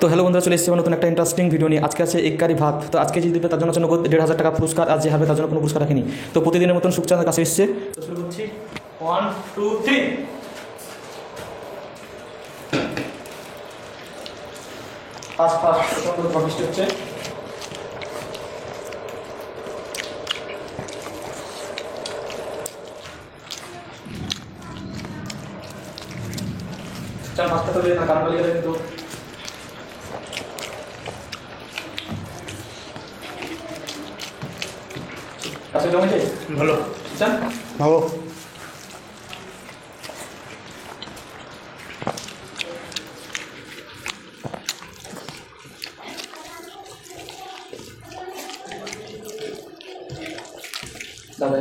তো হ্যালো বন্ধুরা, চলে এসেছি নতুন একটা ইন্টারেস্টিং ভিডিও নিয়ে। আজকে আছে এক কারি ভাত। তো আজকে যে দিবে তার জন্য 1,500 টাকা পুরস্কার, আর যে হারবে তার জন্য কোনো পুরস্কার রাখিনি। তো প্রতিদিনের মতন সুখচাঁদের কাছে এসছে। তো শুরু করছি, 1 2 3। ফার্স্ট বৃষ্টি হচ্ছে। চার মাছটা তো না কারণ গেলে কিন্তু কাছে জমেছে ভালো চান ভালো। দাদা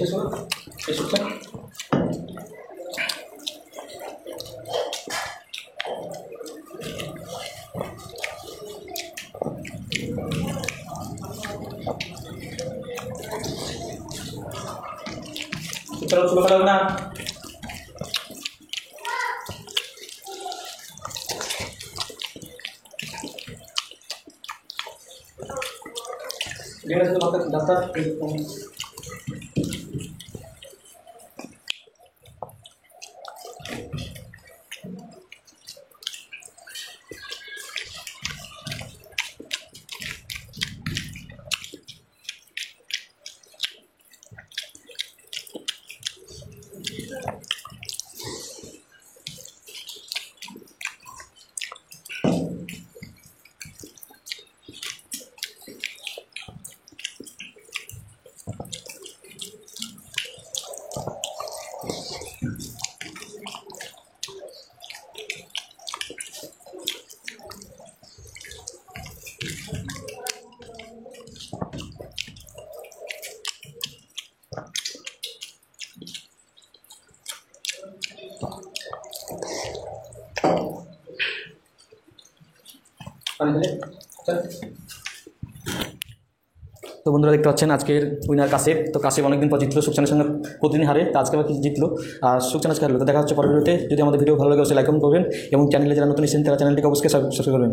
শেষ হলো, শেষ হচ্ছে। চলো শুরু করা না। ডাক্তার তো বন্ধুরা দেখতে পাচ্ছেন আজকের উইনার কাশেপ। তো কাশেপ অনেকদিন পর জিতলো, সুখচানের সঙ্গে প্রতিদিন হারে, তো আজকে আবার জিতলো আর সুখচান আজকে হারলো। তো দেখা হচ্ছে পরের ভিডিওতে। যদি আমাদের ভিডিও ভালো লাগে অবশ্যই লাইক করবেন এবং চ্যানেলে যারা নতুন এসেছেন তারা চ্যানেলটিকে অবশ্যই সাবস্ক্রাইব করবেন।